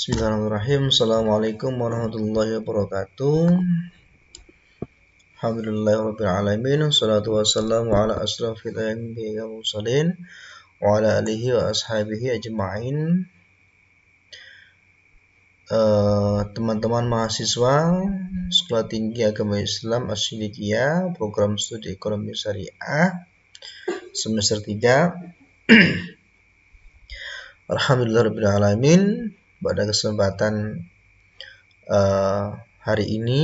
Bismillahirrahmanirrahim. Assalamualaikum warahmatullahi wabarakatuh. Alhamdulillahirabbil alamin. Wassalatu wassalamu ala asrofil anbiya'i wal mursalin wa ala alihi wa ashabihi ajma'in. Teman-teman mahasiswa Sekolah Tinggi Agama Islam Asy-Syidiqiyah, program studi ekonomi syariah semester 3. Alhamdulillahirabbil alamin. Pada kesempatan hari ini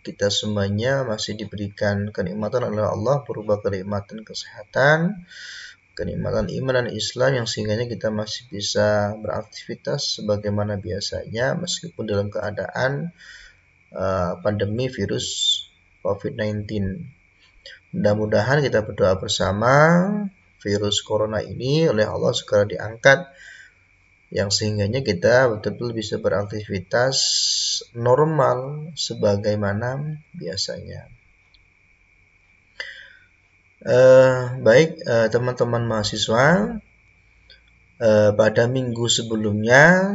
kita semuanya masih diberikan kenikmatan oleh Allah berupa kenikmatan kesehatan, kenikmatan iman dan Islam yang sehingga kita masih bisa beraktivitas sebagaimana biasanya meskipun dalam keadaan pandemi virus COVID-19. Mudah-mudahan kita berdoa bersama virus corona ini oleh Allah segera diangkat, yang sehingganya kita betul-betul bisa beraktivitas normal sebagaimana biasanya. Baik teman-teman mahasiswa, pada minggu sebelumnya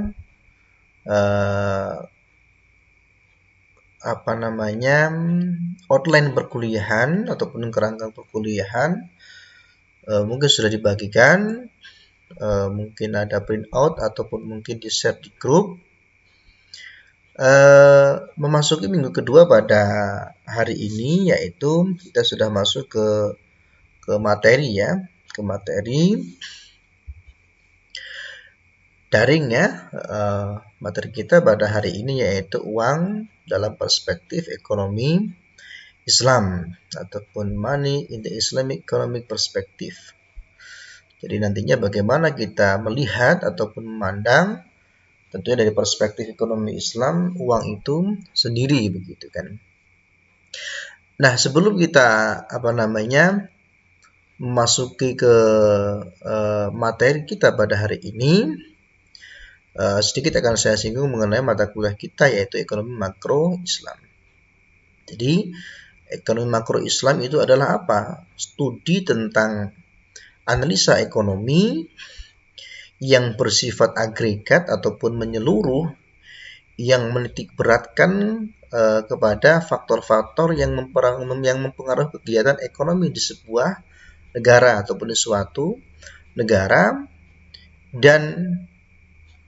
outline perkuliahan ataupun kerangka perkuliahan mungkin sudah dibagikan. Mungkin ada printout ataupun mungkin di share di grup. Memasuki minggu kedua pada hari ini, yaitu kita sudah masuk ke materi ya, ke materi daring ya. Materi kita pada hari ini yaitu uang dalam perspektif ekonomi Islam ataupun money in the Islamic economic perspective. Jadi nantinya bagaimana kita melihat ataupun memandang tentunya dari perspektif ekonomi Islam uang itu sendiri begitu kan. Nah, sebelum kita memasuki ke materi kita pada hari ini, sedikit akan saya singgung mengenai mata kuliah kita yaitu ekonomi makro Islam. Jadi ekonomi makro Islam itu adalah apa? Studi tentang analisa ekonomi yang bersifat agregat ataupun menyeluruh, yang menitik beratkan kepada faktor-faktor yang mempengaruhi kegiatan ekonomi di sebuah negara ataupun di suatu negara, dan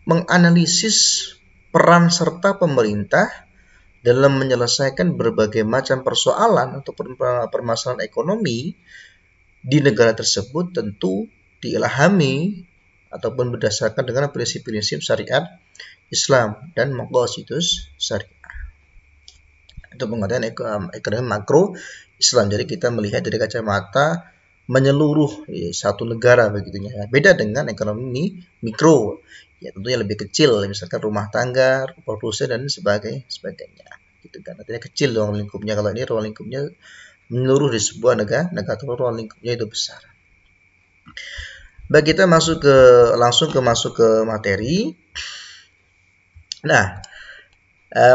menganalisis peran serta pemerintah dalam menyelesaikan berbagai macam persoalan ataupun permasalahan ekonomi di negara tersebut, tentu diilhami ataupun berdasarkan dengan prinsip-prinsip syariat Islam dan maqasidus syariah. Itu pengertian ekonomi makro Islam. Jadi kita melihat dari kacamata menyeluruh satu negara begitunya. Beda dengan ekonomi mikro, ya tentunya lebih kecil, misalkan rumah tangga, produksi dan sebagainya. Gitu kan. Artinya kecil ruang lingkupnya. Kalau ini ruang lingkupnya menyeluruh di sebuah negara ruang lingkupnya itu besar. Baik, kita masuk ke materi. Nah,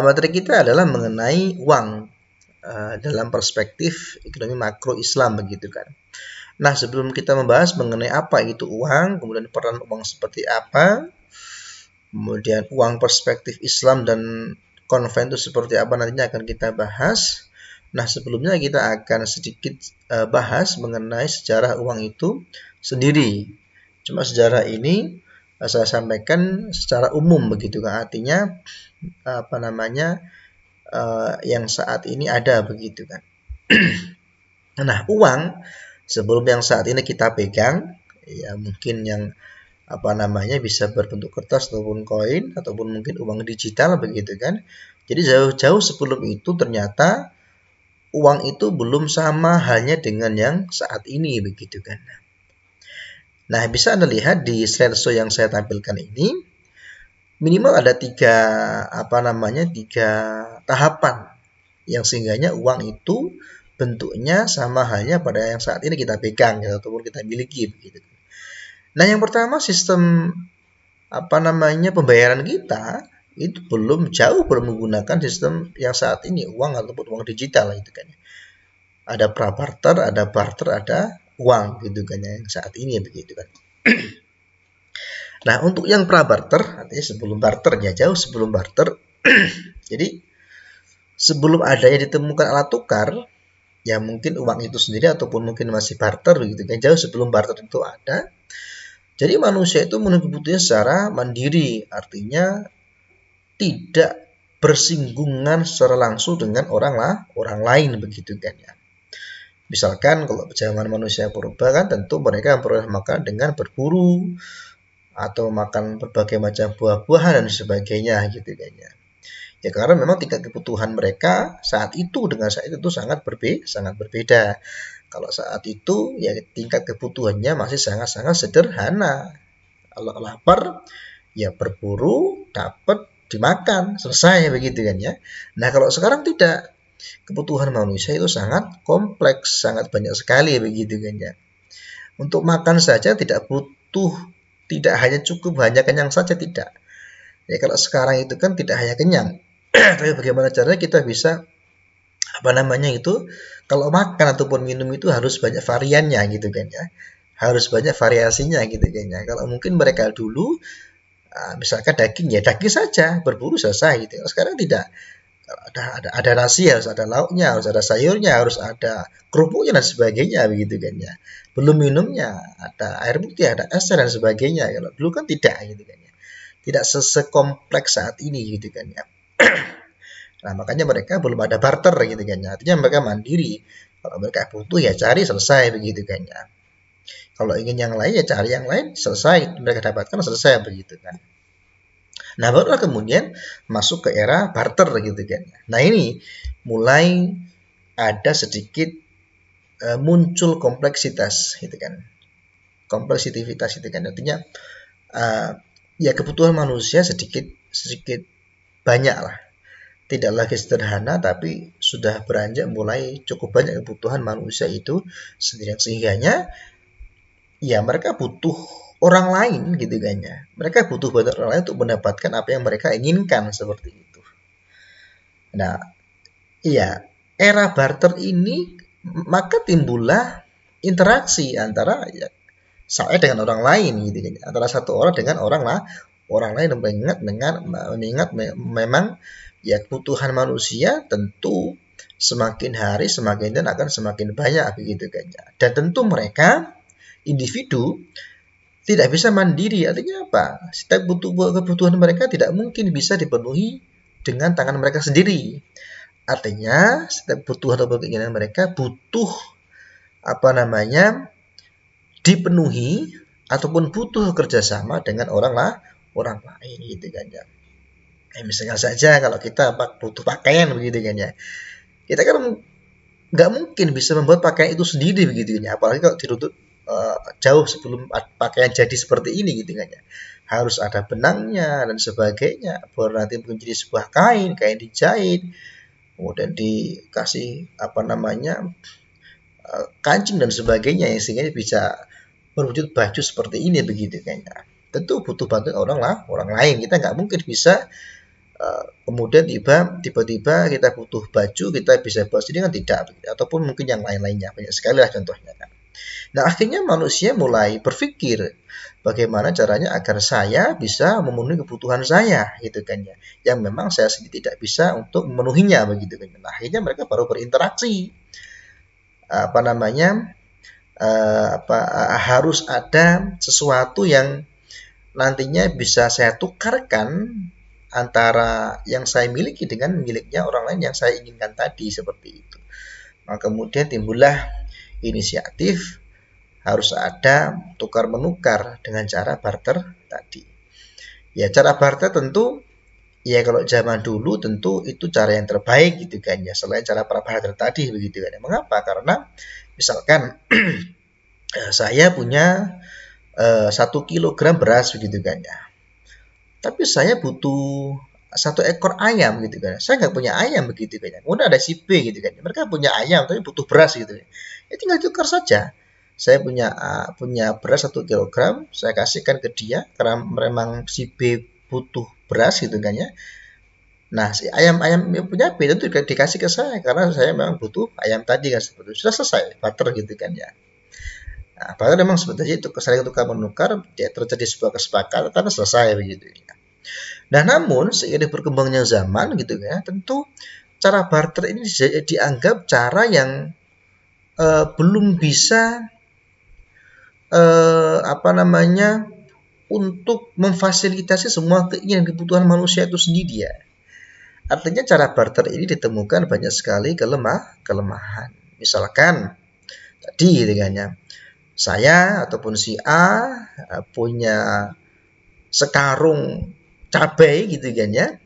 materi kita adalah mengenai uang dalam perspektif ekonomi makro Islam begitu kan. Nah, sebelum kita membahas mengenai apa itu uang, kemudian peran uang seperti apa, kemudian uang perspektif Islam dan konven itu seperti apa nantinya akan kita bahas. Nah, sebelumnya kita akan sedikit bahas mengenai sejarah uang itu sendiri. Cuma sejarah ini saya sampaikan secara umum begitu kan, artinya yang saat ini ada begitu kan. Nah, uang sebelum yang saat ini kita pegang, ya mungkin yang bisa berbentuk kertas ataupun koin ataupun mungkin uang digital begitu kan. Jadi jauh-jauh sebelum itu ternyata uang itu belum sama halnya dengan yang saat ini begitu kan. Nah, bisa Anda lihat di slideshow yang saya tampilkan ini, minimal ada tiga tahapan yang sehingganya uang itu bentuknya sama halnya pada yang saat ini kita pegang ya, ataupun kita miliki begitu. Nah, yang pertama sistem pembayaran kita itu belum menggunakan sistem yang saat ini uang ataupun uang digital gitu kan. Ada prabarter, ada barter, ada uang gitu kan yang saat ini begitu kan. Nah, untuk yang pra barter, artinya sebelum barter ya, jauh sebelum barter. Jadi sebelum adanya ditemukan alat tukar, ya mungkin uang itu sendiri ataupun mungkin masih barter gitu kan, jauh sebelum barter itu ada. Jadi manusia itu memenuhi kebutuhannya secara mandiri, artinya tidak bersinggungan secara langsung dengan orang lain begitu kan ya. Misalkan kalau zaman manusia purba kan tentu mereka memperoleh makan dengan berburu atau makan berbagai macam buah-buahan dan sebagainya gitu kan ya. Ya karena memang tingkat kebutuhan mereka saat itu dengan saat itu sangat berbeda. Kalau saat itu ya tingkat kebutuhannya masih sangat-sangat sederhana. Kalau lapar ya berburu, dapat, dimakan, selesai begitu kan ya. Nah, kalau sekarang tidak, kebutuhan manusia itu sangat kompleks, sangat banyak sekali begitu kan ya. Untuk makan saja tidak hanya cukup hanya kenyang saja, tidak. Ya kalau sekarang itu kan tidak hanya kenyang, tapi bagaimana caranya kita bisa kalau makan ataupun minum itu harus banyak variannya gitu kan ya, harus banyak variasinya gitu kan ya. Kalau mungkin mereka dulu misalkan daging ya daging saja, berburu selesai gitu. Sekarang tidak, ada nasi, harus ada lauknya, harus ada sayurnya, harus ada kerupuknya dan sebagainya begitu kan ya. Belum minumnya, ada air putih, ada es dan sebagainya. Kalau dulu kan tidak gitu kan ya. Tidak sekompleks saat ini gitu kan ya. Nah, makanya mereka belum ada barter gitu kan ya. Artinya mereka mandiri. Kalau mereka butuh ya cari, selesai begitu kan ya. Kalau ingin yang lain ya cari yang lain, selesai, mereka dapatkan, selesai begitu kan. Nah, barulah kemudian masuk ke era barter gitu kan. Nah, ini mulai ada sedikit muncul kompleksitas gitu kan. Kompleksitas itu kan artinya uh, ya kebutuhan manusia sedikit sedikit banyak lah. Tidak lagi sederhana tapi sudah beranjak mulai cukup banyak kebutuhan manusia itu sendiri, sehingganya ya mereka butuh orang lain gitu kan ya. Mereka butuh banyak orang lain untuk mendapatkan apa yang mereka inginkan seperti itu. Nah, iya, era barter ini maka timbullah interaksi antara ya, saya dengan orang lain gitu kan. Antara satu orang dengan orang lain, mengingat memang ya kebutuhan manusia tentu semakin hari semakin dan akan semakin banyak begitu kan. Dan tentu mereka individu tidak bisa mandiri. Artinya apa? Setiap kebutuhan mereka tidak mungkin bisa dipenuhi dengan tangan mereka sendiri. Artinya setiap kebutuhan atau keinginan mereka butuh dipenuhi ataupun butuh kerjasama dengan orang lain gitu kan ya. Misalnya saja kalau kita butuh pakaian begitu kan ya, kita kan nggak mungkin bisa membuat pakaian itu sendiri begitu kan ya, apalagi kalau dituntut jauh sebelum pakaian jadi seperti ini gitu kan ya. Harus ada benangnya dan sebagainya, baru nanti menjadi sebuah kain dijahit, kemudian dikasih kancing dan sebagainya yang sehingga bisa berwujud baju seperti ini begitu kayaknya. Tentu butuh bantuan orang lain. Kita nggak mungkin bisa kemudian tiba-tiba kita butuh baju kita bisa buat sendiri kan, tidak, ataupun mungkin yang lain-lainnya, banyak sekali lah contohnya kan. Nah, akhirnya manusia mulai berpikir bagaimana caranya agar saya bisa memenuhi kebutuhan saya gitu kan ya, yang memang saya sendiri tidak bisa untuk memenuhinya begitu kan. Nah, akhirnya mereka baru berinteraksi, harus ada sesuatu yang nantinya bisa saya tukarkan antara yang saya miliki dengan miliknya orang lain yang saya inginkan tadi seperti itu. Nah, kemudian timbullah inisiatif harus ada tukar menukar dengan cara barter tadi. Ya cara barter tentu ya kalau zaman dulu tentu itu cara yang terbaik gitu kan ya, selain cara barter tadi begitu kan. Mengapa? Karena misalkan saya punya 1 kilogram beras begitu kan ya, tapi saya butuh 1 ekor ayam gitu kan. Saya nggak punya ayam begitu kan. Kemudian ada si B gitu kan. Mereka punya ayam tapi butuh beras gitu. Ya tinggal tukar saja. Saya punya beras 1 kilogram, saya kasihkan ke dia karena memang si B butuh beras gitu kan ya. Nah, si ayam yang punya B itu dikasih ke saya karena saya memang butuh ayam tadi kan, seperti itu. Sudah selesai, barter gitu kan ya. Nah, bahkan memang sebetulnya itu saling tukar menukar, dia terjadi sebuah kesepakatan selesai begitu. Nah, namun seiring berkembangnya zaman gitu ya, tentu cara barter ini dianggap cara yang belum bisa apa namanya untuk memfasilitasi semua keinginan kebutuhan manusia itu sendiri ya. Artinya cara barter ini ditemukan banyak sekali kelemahan. Misalkan tadi gitu kan ya, saya ataupun si A punya sekarung cabai gitu kan ya,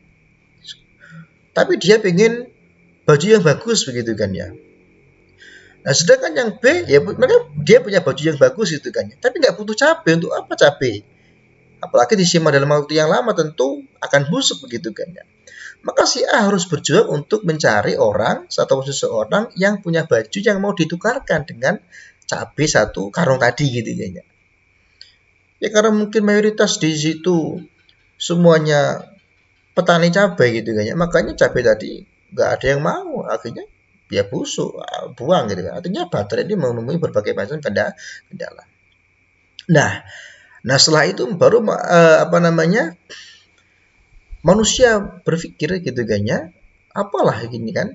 tapi dia pengen baju yang bagus begitu kan ya. Nah, sedangkan yang B ya mereka dia punya baju yang bagus gitu kan ya, tapi nggak butuh cabai. Untuk apa cabai? Apalagi disimpan dalam waktu yang lama tentu akan busuk begitu kan ya. Maka si A harus berjuang untuk mencari orang atau seseorang yang punya baju yang mau ditukarkan dengan cabai satu karung tadi gitu kan ya. Ya karena mungkin mayoritas di situ semuanya petani cabai gitu kan ya. Makanya cabai tadi nggak ada yang mau, akhirnya ya busuk, buang gitu kan. Artinya baterai ini menemui berbagai macam kendala. Nah, setelah itu baru apa namanya manusia berpikir gitu kan ya, apalah ini kan,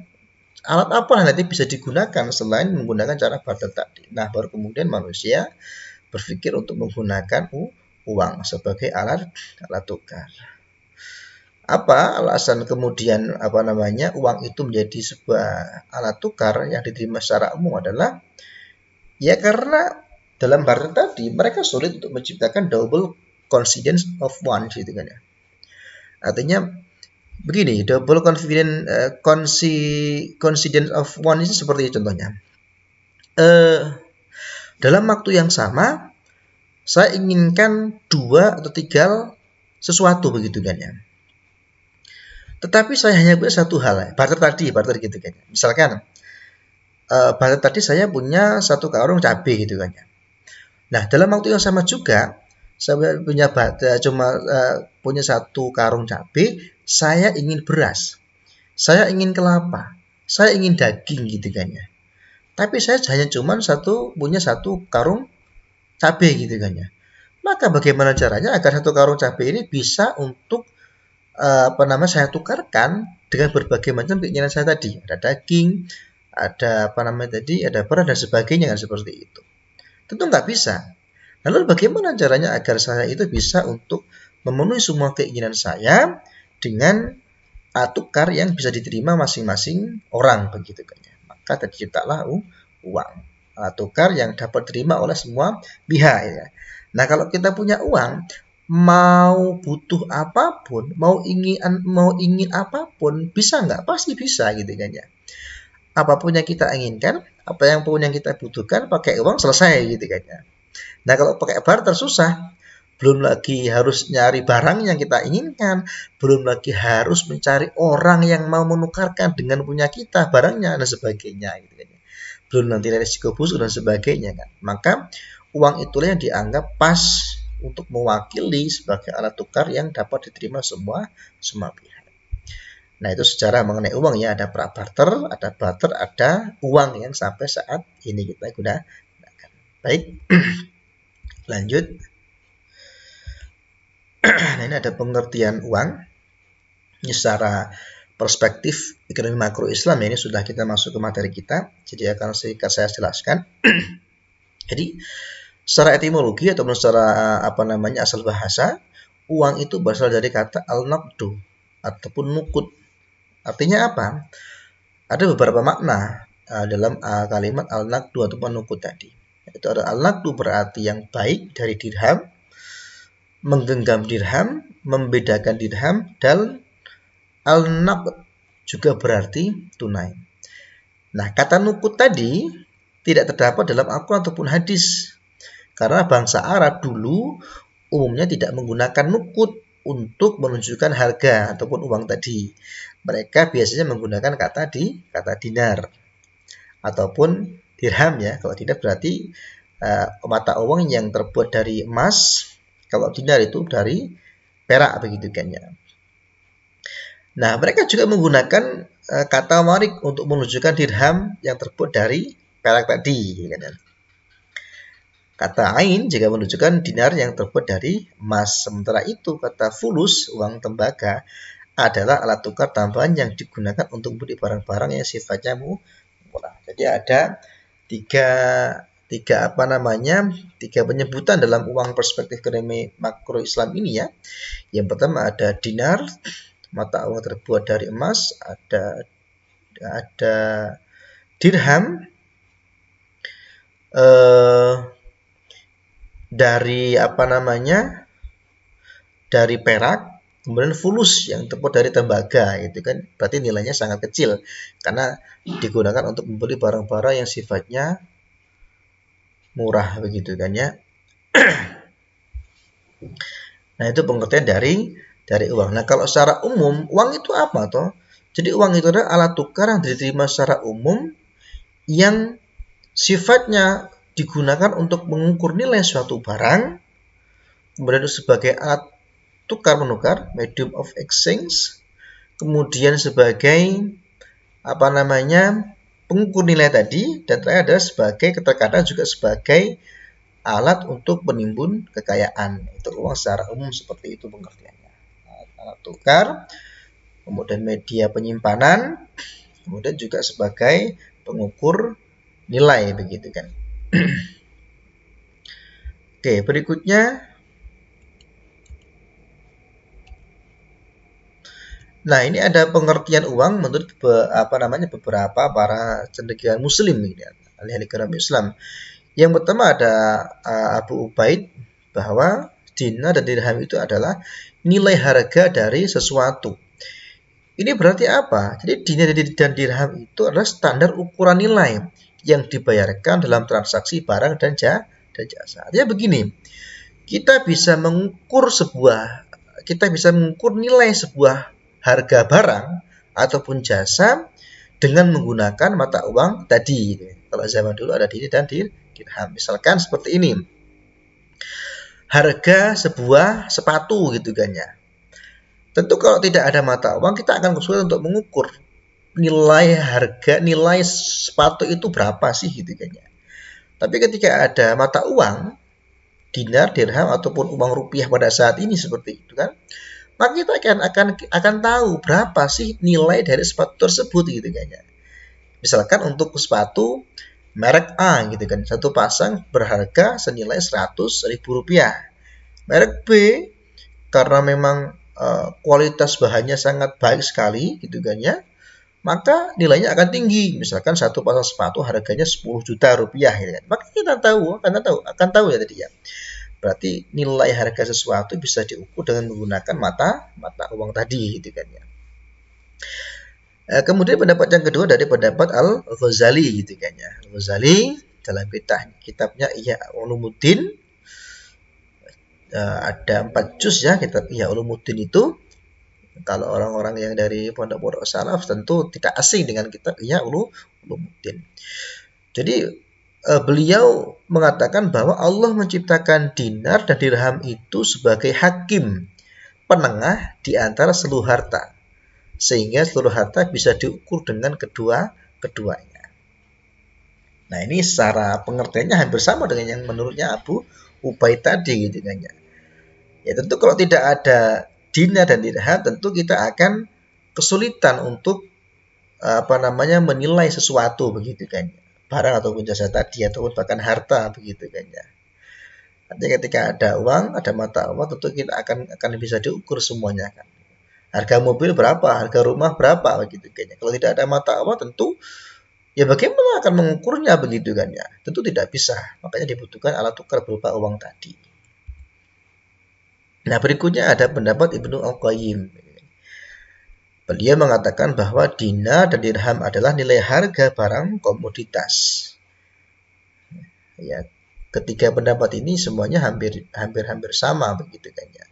alat apa nanti bisa digunakan selain menggunakan cara barter tadi. Nah, baru kemudian manusia berpikir untuk menggunakan uang sebagai alat tukar. Apa alasan kemudian apa namanya uang itu menjadi sebuah alat tukar yang diterima secara umum adalah ya karena dalam barter tadi mereka sulit untuk menciptakan double coincidence of one gitu kan ya. Artinya begini, double coincidence of one itu seperti contohnya. Dalam waktu yang sama saya inginkan 2 atau 3 sesuatu begitu kan ya. Tetapi saya hanya punya satu hal, barter gitu kan. Misalkan barter tadi saya punya satu karung cabai gitu kan ya. Nah, dalam waktu yang sama juga saya punya punya satu karung cabai, saya ingin beras, saya ingin kelapa, saya ingin daging gitu kan ya. Tapi saya hanya punya satu karung cabai gitu kan ya. Maka bagaimana caranya agar satu karung cabai ini bisa untuk saya tukarkan dengan berbagai macam keinginan saya tadi. Ada daging, ada ada beras dan sebagainya kan seperti itu. Tentu nggak bisa. Lalu bagaimana caranya agar saya itu bisa untuk memenuhi semua keinginan saya dengan tukar yang bisa diterima masing-masing orang begitu kan ya. Maka terciptalah uang. Tukar yang dapat diterima oleh semua pihak ya. Nah, kalau kita punya uang, mau butuh apapun, mau ingin apapun, bisa nggak? Pasti bisa gitu kan ya. Apapun yang kita inginkan, apa yang kita butuhkan, pakai uang selesai gitu kan ya. Nah, kalau pakai barter susah. Belum lagi harus nyari barang yang kita inginkan, belum lagi harus mencari orang yang mau menukarkan dengan punya kita barangnya dan sebagainya gitu kan. Belum nanti resiko busuk dan sebagainya kan. Maka uang itulah yang dianggap pas untuk mewakili sebagai alat tukar yang dapat diterima semua pihak. Nah, itu secara mengenai uang ya, ada prabarter, ada barter, ada uang yang sampai saat ini kita gunakan. Baik, lanjut. Nah, ini ada pengertian uang. Ini secara perspektif ekonomi makro Islam ya, ini sudah kita masuk ke materi kita. Jadi akan saya jelaskan. Jadi secara etimologi ataupun secara asal bahasa, uang itu berasal dari kata al-naqdu ataupun nukut. Artinya apa? Ada beberapa makna dalam kalimat al-naqdu ataupun nukut tadi. Itu ada al-naqdu berarti yang baik dari dirham, menggenggam dirham, membedakan dirham, dan al-naqd juga berarti tunai. Nah, kata nukut tadi tidak terdapat dalam Al-Quran ataupun hadis. Karena bangsa Arab dulu umumnya tidak menggunakan nukut untuk menunjukkan harga ataupun uang tadi. Mereka biasanya menggunakan kata dinar ataupun dirham ya. Kalau tidak berarti mata uang yang terbuat dari emas. Kalau dinar itu dari perak begitu kan ya. Nah, mereka juga menggunakan kata warik untuk menunjukkan dirham yang terbuat dari perak tadi. Kan ya. Kata ain jika menunjukkan dinar yang terbuat dari emas. Sementara itu kata fulus, uang tembaga, adalah alat tukar tambahan yang digunakan untuk membeli barang-barang yang sifatnya murah. Jadi ada tiga tiga penyebutan dalam uang perspektif ekonomi makro Islam ini ya. Yang pertama ada dinar, mata uang terbuat dari emas, ada dirham dari dari perak, kemudian fulus yang terbuat dari tembaga, itu kan berarti nilainya sangat kecil karena digunakan untuk membeli barang-barang yang sifatnya murah begitu kan ya. Nah, itu pengertian dari uang. Nah, kalau secara umum, uang itu apa toh? Jadi uang itu adalah alat tukar yang diterima secara umum yang sifatnya digunakan untuk mengukur nilai suatu barang, kemudian itu sebagai alat tukar menukar, medium of exchange, kemudian sebagai pengukur nilai tadi, dan terakhir adalah sebagai terkadang juga sebagai alat untuk penimbun kekayaan. Itu uang secara umum seperti itu pengertiannya. Alat tukar, kemudian media penyimpanan, kemudian juga sebagai pengukur nilai begitu kan. Oke, berikutnya. Nah, ini ada pengertian uang menurut beberapa para cendekiawan muslim ini, ahli ekonomi Islam. Yang pertama ada Abu Ubaid bahwa dinar dan dirham itu adalah nilai harga dari sesuatu. Ini berarti apa? Jadi dinar dan dirham itu adalah standar ukuran nilai yang dibayarkan dalam transaksi barang dan jasa. Artinya begini, kita bisa mengukur nilai sebuah harga barang ataupun jasa dengan menggunakan mata uang tadi. Kalau zaman dulu ada dinar dan dirham. Misalkan seperti ini. Harga sebuah sepatu gitu kan ya. Tentu kalau tidak ada mata uang kita akan kesulitan untuk mengukur nilai sepatu itu berapa sih gitu kan ya. Tapi ketika ada mata uang, dinar, dirham ataupun uang rupiah pada saat ini seperti itu kan, maka kita akan tahu berapa sih nilai dari sepatu tersebut gitu kan ya. Misalkan untuk sepatu merek A gitu kan, satu pasang berharga senilai 100.000 rupiah. Merek B karena memang kualitas bahannya sangat baik sekali gitu kan ya, maka nilainya akan tinggi. Misalkan satu pasang sepatu harganya 10 juta rupiah gitu kan. Maka kita akan tahu ya tadi ya. Berarti nilai harga sesuatu bisa diukur dengan menggunakan mata uang tadi gitu kan ya. Kemudian pendapat yang kedua dari pendapat Al-Ghazali gitu kan ya. Al-Ghazali dalam kitabnya Ihya Ulumuddin ada 4 juz ya kitab Ihya Ulumuddin itu. Kalau orang-orang yang dari pondok-pondok salaf tentu tidak asing dengan kitab Ihya Ulumuddin. Jadi beliau mengatakan bahwa Allah menciptakan dinar dan dirham itu sebagai hakim penengah di antara seluruh harta, sehingga seluruh harta bisa diukur dengan keduanya. Nah, ini secara pengertiannya hampir sama dengan yang menurutnya Abu Ubaid tadi gitu kan ya. Ya tentu kalau tidak ada dinar dan dirham tentu kita akan kesulitan untuk menilai sesuatu begitu kan ya. Barang ataupun jasa tadi ataupun bahkan harta begitu kan ya. Artinya ketika ada uang, ada mata uang, tentu kita akan bisa diukur semuanya kan. Harga mobil berapa, harga rumah berapa begitu kan ya. Kalau tidak ada mata uang tentu ya bagaimana akan mengukurnya begitu kan ya. Tentu tidak bisa. Makanya dibutuhkan alat tukar berupa uang tadi. Nah, berikutnya ada pendapat Ibnu Al-Qayyim. Beliau mengatakan bahwa dinar dan dirham adalah nilai harga barang komoditas. Ya, ketiga pendapat ini semuanya hampir sama begitu kan ya.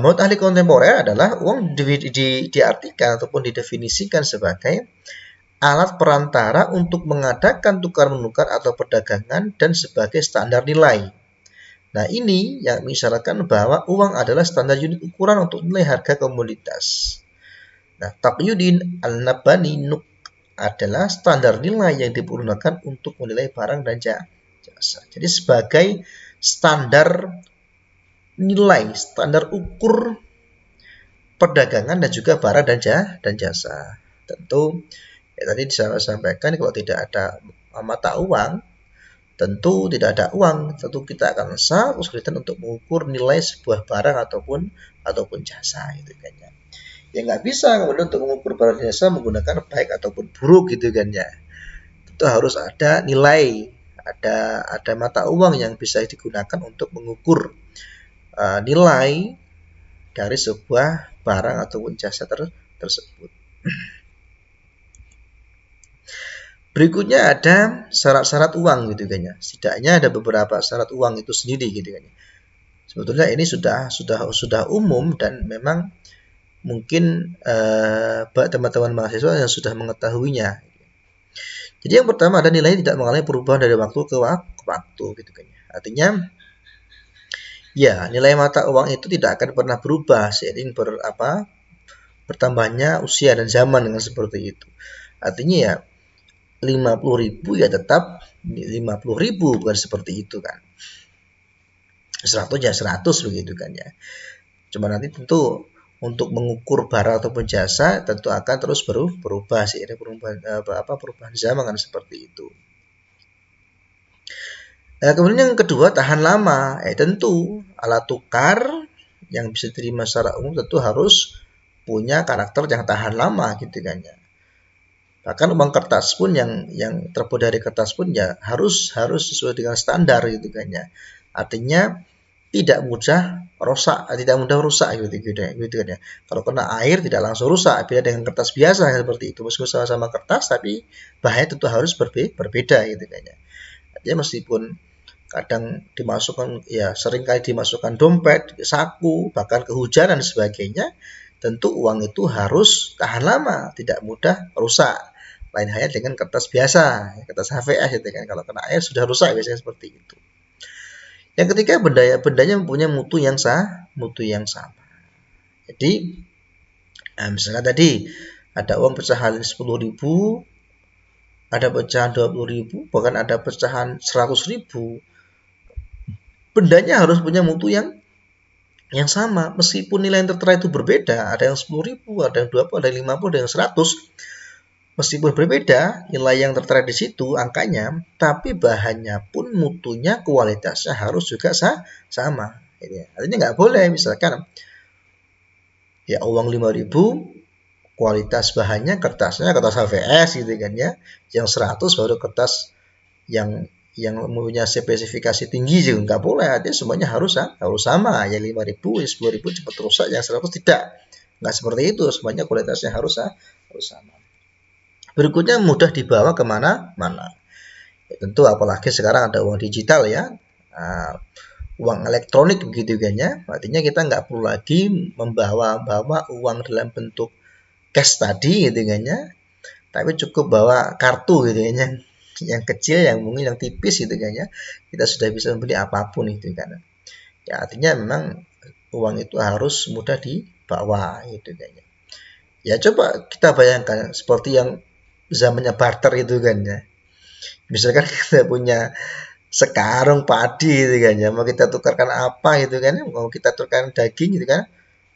Menurut ahli kontemporer adalah uang diartikan ataupun didefinisikan sebagai alat perantara untuk mengadakan tukar menukar atau perdagangan dan sebagai standar nilai. Nah, ini yang mengisyaratkan bahwa uang adalah standar unit ukuran untuk nilai harga komoditas. Nah, Taqiyuddin Al-Nabhani adalah standar nilai yang dipergunakan untuk menilai barang dan jasa. Jadi sebagai standar nilai, standar ukur perdagangan dan juga barang dan jasa. Tentu ya tadi saya sampaikan kalau tidak ada mata uang, tentu tidak ada uang, tentu kita akan sangat kesulitan untuk mengukur nilai sebuah barang ataupun jasa gitu kan ya. Ya nggak bisa kemudian untuk mengukur barang jasa menggunakan baik ataupun buruk gitu kan ya. Tentu harus ada nilai, ada mata uang yang bisa digunakan untuk mengukur nilai dari sebuah barang ataupun jasa tersebut. Berikutnya ada syarat-syarat uang gitu kan ya. Setidaknya ada beberapa syarat uang itu sendiri gitu kan ya. Sebetulnya ini sudah umum dan memang mungkin teman-teman mahasiswa yang sudah mengetahuinya. Jadi yang pertama ada nilai tidak mengalami perubahan dari waktu ke waktu gitu kan ya. Artinya ya nilai mata uang itu tidak akan pernah berubah seiring bertambahnya usia dan zaman dengan seperti itu. Artinya ya 50.000 ya tetap 50.000 bukan seperti itu kan. 100 ya 100 begitu kan ya. Cuma nanti tentu untuk mengukur barang ataupun jasa tentu akan terus berubah seiring perubahan zaman kan seperti itu. Nah, kemudian yang kedua tahan lama. Tentu alat tukar yang bisa diterima secara umum tentu harus punya karakter yang tahan lama gitu kan ya. Bahkan uang kertas pun yang terbuat dari kertas pun ya harus sesuai dengan standar gitu kan ya. Artinya tidak mudah rusak gitu kan ya. Kalau kena air tidak langsung rusak, beda dengan kertas biasa seperti itu. Meskipun sama-sama kertas tapi bahannya tentu harus berbeda gitu kan ya. Artinya meskipun kadang dimasukkan ya seringkali dimasukkan dompet, saku, bahkan kehujanan dan sebagainya, tentu uang itu harus tahan lama, tidak mudah rusak. Lain halnya dengan kertas biasa, kertas HVS gitu kan. Kalau kena air sudah rusak biasanya seperti itu. Yang ketiga bendanya mempunyai mutu yang sama. Jadi misalnya tadi ada uang pecahan 10.000, ada pecahan 20.000, bahkan ada pecahan 100.000. Bendanya harus punya mutu yang sama, meskipun nilai yang tertera itu berbeda, ada yang 10.000, ada yang 20, ada yang 50, ada yang 100. Meskipun berbeda nilai yang tertera di situ angkanya, tapi bahannya pun mutunya, kualitasnya harus juga sama. Artinya nggak boleh misalkan ya uang 5.000 kualitas bahannya kertas HVS gitu kan ya, yang 100 baru kertas yang mempunyai spesifikasi tinggi juga nggak boleh. Artinya semuanya harus sama. Ya 5.000, 10.000 cepat rusak, yang 100 tidak. Nggak seperti itu, semuanya kualitasnya harus sama. Berikutnya mudah dibawa kemana-mana. Ya, tentu apalagi sekarang ada uang digital ya, uang elektronik begitu kan ya. Artinya kita nggak perlu lagi membawa uang dalam bentuk cash tadi gitu kan ya. Tapi cukup bawa kartu gitu kan ya. Yang kecil, yang mungkin yang tipis gitu kan ya. Kita sudah bisa membeli apapun itu kan. Ya artinya memang uang itu harus mudah dibawa gitu kan ya. Ya coba kita bayangkan seperti yang zamannya barter itu kan ya. Misalkan kita punya sekarung padi gitu kan ya, mau kita tukarkan apa gitu kan, mau kita tukarkan daging gitu kan,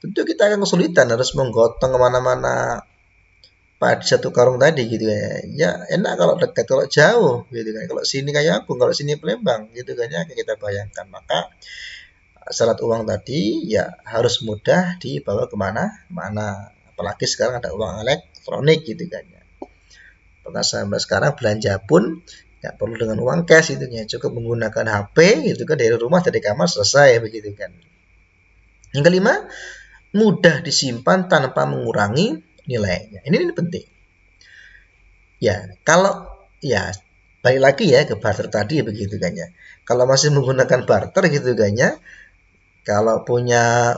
tentu kita akan kesulitan harus menggotong kemana-mana padi satu karung tadi gitu ya. Ya enak kalau dekat, kalau jauh gitu kan, kalau sini kayak aku, kalau sini Palembang gitu kan ya, kita bayangkan. Maka syarat uang tadi ya harus mudah dibawa kemana-mana, apalagi sekarang ada uang elektronik gitu kan ya. Bahkan sampai sekarang belanja pun nggak perlu dengan uang cash itu ya, cukup menggunakan HP gitu kan, dari rumah, dari kamar, selesai begitu kan. Yang kelima, mudah disimpan tanpa mengurangi nilainya. Ini penting. Ya, kalau ya balik lagi ya ke barter tadi begitu kan ya. Kalau masih menggunakan barter gitu kan ya, kalau punya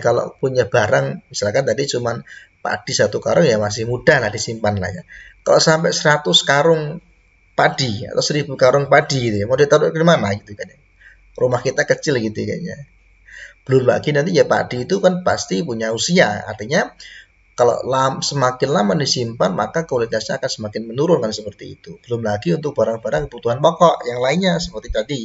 kalau punya barang misalkan tadi cuman padi satu karung ya masih mudah lah disimpan lah ya. Kalau sampai 100 karung padi atau 1.000 karung padi gitu ya, mau ditaruh di mana gitu kan ya. Rumah kita kecil gitu kan ya. Belum lagi nanti ya padi itu kan pasti punya usia, artinya Kalau semakin lama disimpan, maka kualitasnya akan semakin menurun kan seperti itu. Belum lagi untuk barang-barang kebutuhan pokok yang lainnya seperti tadi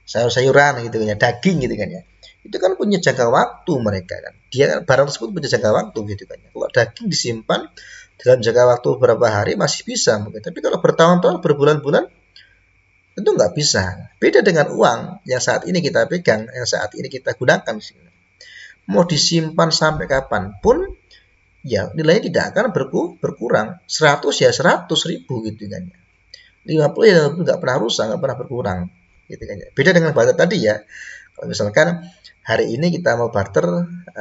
sayur-sayuran gitu kan ya, daging gitu kan ya. Itu kan punya jangka waktu mereka kan. Dia kan barang tersebut punya jangka waktu gitu kan ya. Kalau daging disimpan dalam jangka waktu beberapa hari masih bisa mungkin. Tapi kalau bertahun-tahun, berbulan-bulan tentu nggak bisa. Beda dengan uang yang saat ini kita pegang, yang saat ini kita gunakan. Mau disimpan sampai kapanpun, ya nilainya tidak akan berkurang. 100 ya 100.000 gitu kan ya. 50 ya nggak pernah rusak, nggak pernah berkurang gitu kan ya. Beda dengan barter tadi ya. Kalau misalkan hari ini kita mau barter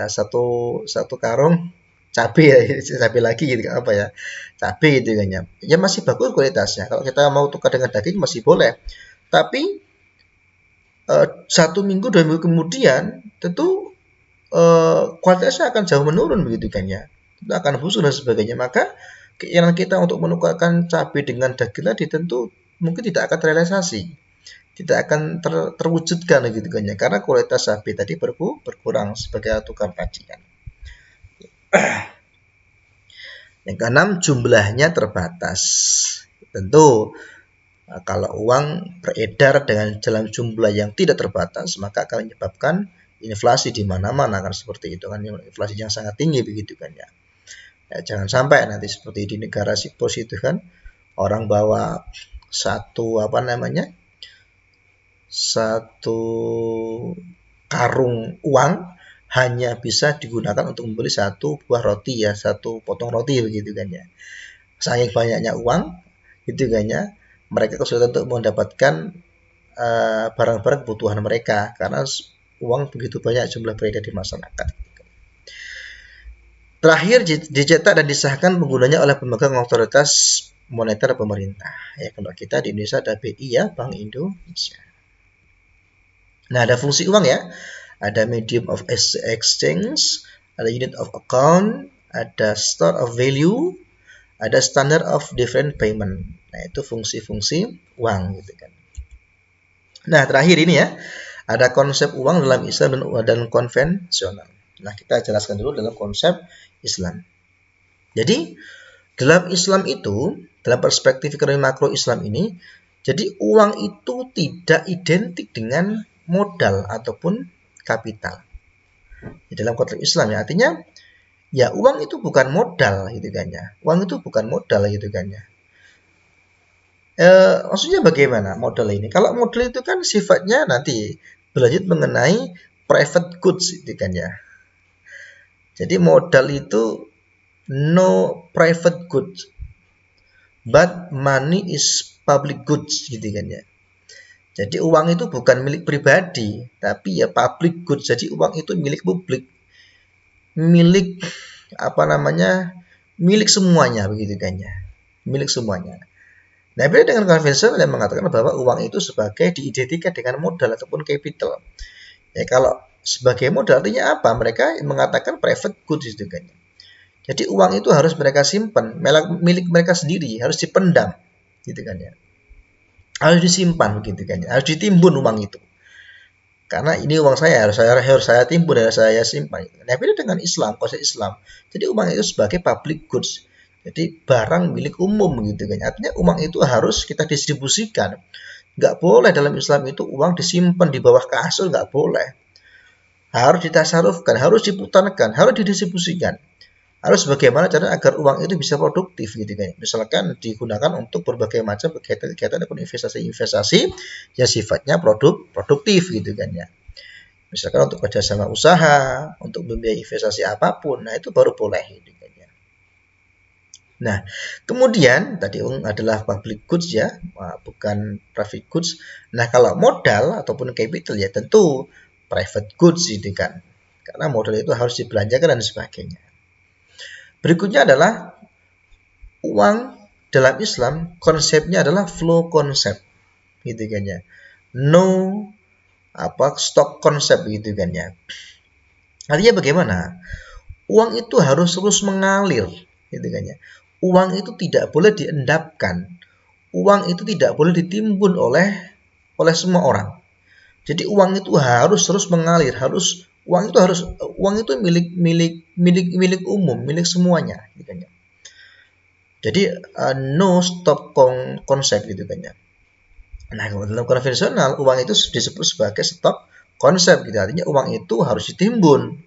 satu karung cabai ya, cabai lagi gitu kan apa ya, cabai gitu kan ya. Ya masih bagus kualitasnya. Kalau kita mau tukar dengan daging masih boleh. Tapi 1 minggu 2 minggu kemudian tentu kualitasnya akan jauh menurun begitu kan ya. Itu akan busuk dan sebagainya. Maka keinginan kita untuk menukarkan cabai dengan daging tadi tentu mungkin tidak akan terrealisasi, tidak akan terwujudkan gitu kan ya, karena kualitas cabai tadi berkurang sebagai tukar tadi kan. Yang keenam, jumlahnya terbatas. Tentu kalau uang beredar dengan dalam jumlah yang tidak terbatas, maka akan menyebabkan inflasi di mana-mana kan seperti itu kan, inflasi yang sangat tinggi begitu kan ya. Ya, jangan sampai nanti seperti di negara Sipos itu kan, orang bawa satu karung uang hanya bisa digunakan untuk membeli satu buah roti ya, satu potong roti begitu kan ya. Saking banyaknya uang gitu kan ya, mereka kesulitan untuk mendapatkan barang-barang kebutuhan mereka karena uang begitu banyak jumlah beredar di masyarakat. Terakhir, dicetak dan disahkan penggunanya oleh pemegang otoritas moneter pemerintah. Ya, kalau kita di Indonesia ada BI ya, Bank Indonesia. Nah, ada fungsi uang ya. Ada medium of exchange, ada unit of account, ada store of value, ada standard of different payment. Nah, itu fungsi-fungsi uang gitu kan. Nah, terakhir ini ya, ada konsep uang dalam Islam dan konvensional. Nah, kita jelaskan dulu dalam konsep Islam. Jadi, dalam Islam itu, dalam perspektif ekonomi makro Islam ini, jadi uang itu tidak identik dengan modal ataupun kapital. Di dalam konteks Islam ya, artinya ya uang itu bukan modal gitu kan ya. Uang itu bukan modal gitu kan ya. Maksudnya bagaimana modal ini? Kalau modal itu kan sifatnya nanti berlanjut mengenai private goods gitu kan ya. Jadi modal itu no private goods, but money is public goods gitu kan ya. Jadi uang itu bukan milik pribadi, tapi ya public goods. Jadi uang itu milik publik, milik milik semuanya begitu kan ya, milik semuanya. Nah, beda dengan konvensional yang mengatakan bahwa uang itu sebagai diidentikan dengan modal ataupun capital. Ya, kalau sebagai modal artinya apa? Mereka mengatakan private goods itu kan. Jadi uang itu harus mereka simpan, milik mereka sendiri, harus dipendam, gitu kan ya. Harus disimpan, gitu kan ya. Harus ditimbun uang itu. Karena ini uang saya, harus saya timbun, harus saya simpan. Nah, beda dengan Islam, konsep Islam. Jadi uang itu sebagai public goods. Jadi barang milik umum, gitu kan. Artinya uang itu harus kita distribusikan. Nggak boleh dalam Islam itu uang disimpan di bawah kasur, nggak boleh. Harus ditasarufkan, harus diputarkan, harus didistribusikan. Harus bagaimana cara agar uang itu bisa produktif gitu kan. Misalkan digunakan untuk berbagai macam kegiatan ataupun investasi yang sifatnya produktif gitu kan ya. Misalkan untuk kerjasama usaha, untuk membiayai investasi apapun, nah itu baru boleh gitu kan ya. Nah, kemudian tadi uang adalah public goods ya, bukan private goods. Nah, kalau modal ataupun capital ya tentu private goods gitu kan. Karena modal itu harus dibelanjakan dan sebagainya. Berikutnya adalah uang dalam Islam, konsepnya adalah flow konsep, gitu kan ya. No stock konsep gitu kan ya. Artinya bagaimana? Uang itu harus terus mengalir, gitu kan ya. Uang itu tidak boleh diendapkan. Uang itu tidak boleh ditimbun oleh semua orang. Jadi uang itu harus terus mengalir, harus Uang itu milik umum, milik semuanya gitu kan ya. Jadi no stop konsep gitu kan ya. Nah, kalau dalam konvensional uang itu disebut sebagai stop konsep gitu. Artinya uang itu harus ditimbun,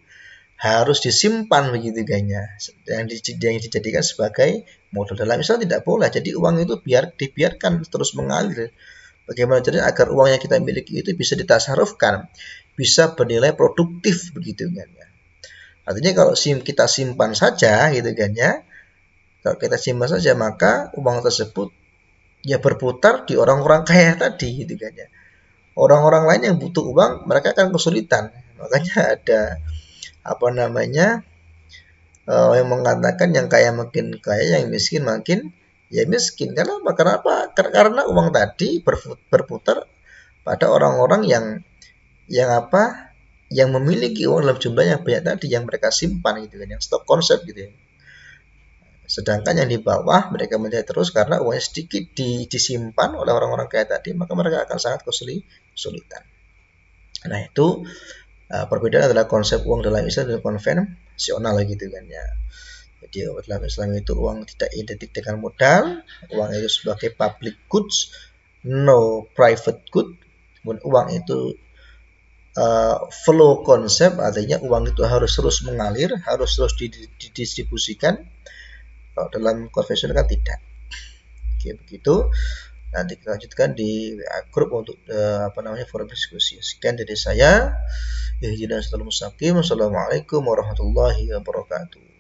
harus disimpan begitu kan ya. Yang dijadikan sebagai modal dalam Islam tidak boleh. Jadi uang itu dibiarkan terus mengalir. Bagaimana caranya agar uang yang kita miliki itu bisa ditasarufkan, bisa bernilai produktif begitu kan ya. Artinya kalau kita simpan saja gitu kan ya, kalau kita simpan saja maka uang tersebut ya berputar di orang-orang kaya tadi gitu kan ya. Orang-orang lain yang butuh uang mereka akan kesulitan. Makanya ada apa namanya yang mengatakan yang kaya makin kaya, yang miskin makin ya miskin. Karena apa? Karena uang tadi berputar pada orang-orang yang apa? Yang memiliki uang dalam jumlah yang banyak tadi, yang mereka simpan gitu kan, yang stok konsep gitu ya. Sedangkan yang di bawah mereka melihat terus karena uangnya sedikit disimpan oleh orang-orang kaya tadi, maka mereka akan sangat kesulitan. Nah itu perbedaan adalah konsep uang dalam Islam dan konvensional gitu kan ya. Jadi dalam Islam itu uang tidak identik dengan modal, uang itu sebagai public goods, no private good. Uang itu flow konsep, artinya uang itu harus terus mengalir, harus terus didistribusikan. Kalau dalam konvensional kan tidak. Oke, begitu. Nanti kita lanjutkan di WA grup untuk forum diskusi. Sekian dari saya. Ihdinas shiratal mustaqim. Wassalamualaikum warahmatullahi wabarakatuh.